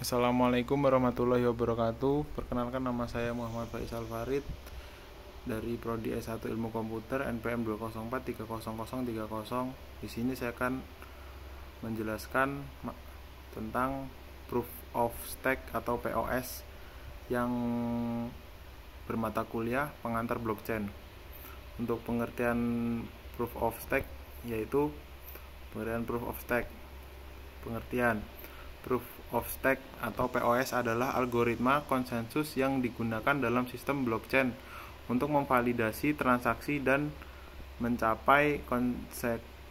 Assalamualaikum warahmatullahi wabarakatuh. Perkenalkan, nama saya Muhammad Faisal Farid dari Prodi S1 Ilmu Komputer NPM 204300330. Di sini saya akan menjelaskan tentang Proof of Stake atau POS yang bermata kuliah pengantar blockchain. Untuk pengertian Proof of Stake yaitu pengertian Proof of Stake atau POS adalah algoritma konsensus yang digunakan dalam sistem blockchain untuk memvalidasi transaksi dan mencapai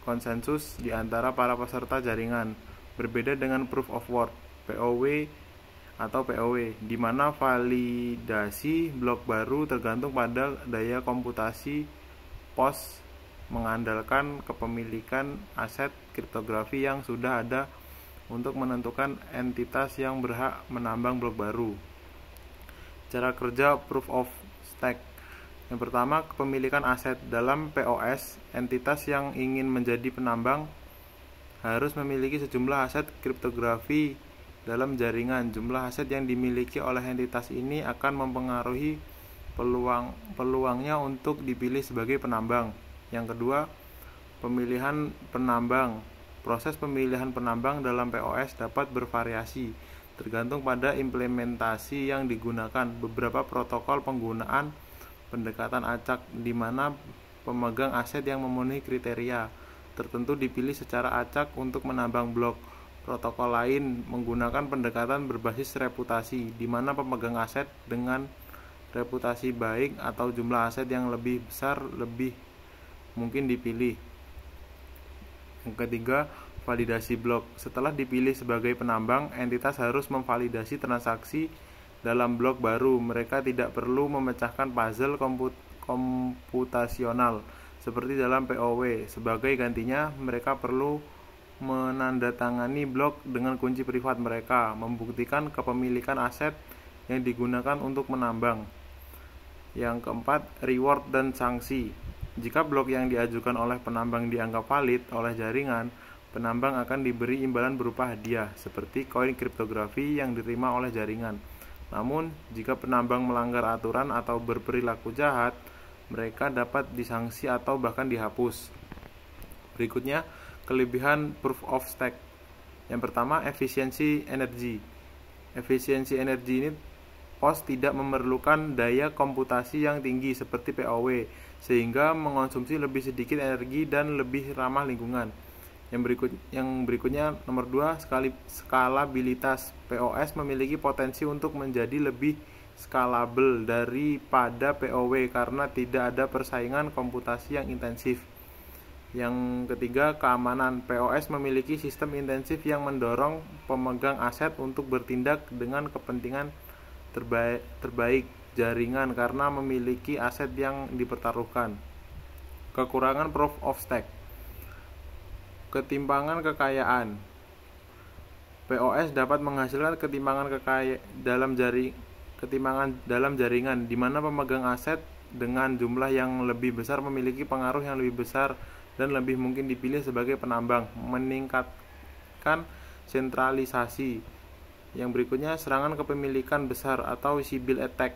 konsensus di antara para peserta jaringan. Berbeda dengan Proof of Work (POW), di mana validasi blok baru tergantung pada daya komputasi POS mengandalkan kepemilikan aset kriptografi yang sudah ada untuk menentukan entitas yang berhak menambang blok baru. Cara kerja Proof of Stake. Yang pertama, kepemilikan aset. Dalam POS, entitas yang ingin menjadi penambang harus memiliki sejumlah aset kriptografi dalam jaringan. Jumlah aset yang dimiliki oleh entitas ini akan mempengaruhi peluangnya untuk dipilih sebagai penambang. Yang kedua, pemilihan penambang. Proses pemilihan penambang dalam POS dapat bervariasi tergantung pada implementasi yang digunakan. Beberapa protokol penggunaan pendekatan acak, di mana pemegang aset yang memenuhi kriteria tertentu dipilih secara acak untuk menambang blok. Protokol lain menggunakan pendekatan berbasis reputasi, di mana pemegang aset dengan reputasi baik atau jumlah aset yang lebih besar lebih mungkin dipilih. Yang ketiga, validasi blok. Setelah dipilih sebagai penambang, entitas harus memvalidasi transaksi dalam blok baru. Mereka tidak perlu memecahkan puzzle komputasional seperti dalam POW. Sebagai gantinya, mereka perlu menandatangani blok dengan kunci privat mereka, membuktikan kepemilikan aset yang digunakan untuk menambang. Yang keempat, reward dan sanksi. Jika blok yang diajukan oleh penambang dianggap valid oleh jaringan, penambang akan diberi imbalan berupa hadiah, seperti koin kriptografi yang diterima oleh jaringan. Namun, jika penambang melanggar aturan atau berperilaku jahat, mereka dapat disanksi atau bahkan dihapus. Berikutnya, kelebihan Proof of Stake. Yang pertama, efisiensi energi. Efisiensi energi ini POS tidak memerlukan daya komputasi yang tinggi seperti POW, sehingga mengonsumsi lebih sedikit energi dan lebih ramah lingkungan. Yang berikutnya nomor 2, skalabilitas. POS memiliki potensi untuk menjadi lebih skalabel daripada POW karena tidak ada persaingan komputasi yang intensif. Yang ketiga, keamanan. POS memiliki sistem intensif yang mendorong pemegang aset untuk bertindak dengan kepentingan terbaik jaringan karena memiliki aset yang dipertaruhkan. Kekurangan Proof of Stake. Ketimpangan kekayaan. POS dapat menghasilkan ketimpangan dalam jaringan, di mana pemegang aset dengan jumlah yang lebih besar memiliki pengaruh yang lebih besar dan lebih mungkin dipilih sebagai penambang, meningkatkan sentralisasi. Yang berikutnya, serangan kepemilikan besar atau visible attack.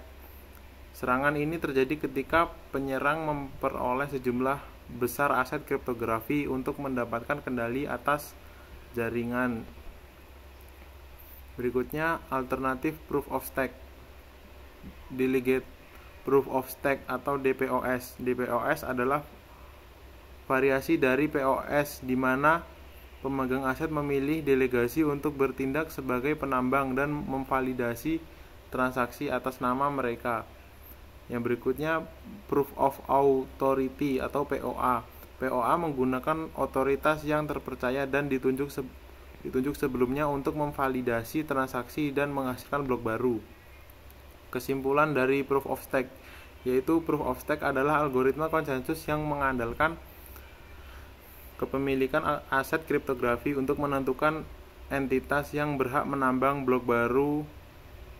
Serangan ini terjadi ketika penyerang memperoleh sejumlah besar aset kriptografi untuk mendapatkan kendali atas jaringan. Berikutnya, alternatif Proof of Stake. Delegate Proof of Stake atau DPoS. DPoS adalah variasi dari POS, di mana pemegang aset memilih delegasi untuk bertindak sebagai penambang dan memvalidasi transaksi atas nama mereka. Yang berikutnya, Proof of Authority atau POA. POA menggunakan otoritas yang terpercaya dan ditunjuk sebelumnya untuk memvalidasi transaksi dan menghasilkan blok baru. Kesimpulan dari Proof of Stake, yaitu Proof of Stake adalah algoritma konsensus yang mengandalkan kepemilikan aset kriptografi untuk menentukan entitas yang berhak menambang blok baru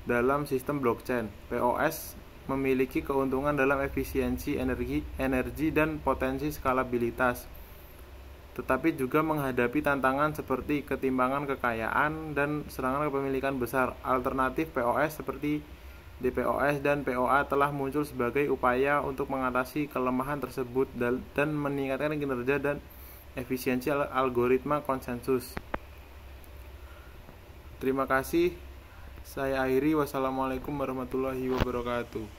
dalam sistem blockchain. POS memiliki keuntungan dalam efisiensi energi dan potensi skalabilitas. tetapi juga menghadapi tantangan seperti ketimpangan kekayaan dan serangan kepemilikan besar. Alternatif POS seperti DPoS dan POA telah muncul sebagai upaya untuk mengatasi kelemahan tersebut dan meningkatkan kinerja dan efisiensi algoritma konsensus. Terima kasih. Saya akhiri. Wassalamualaikum warahmatullahi wabarakatuh.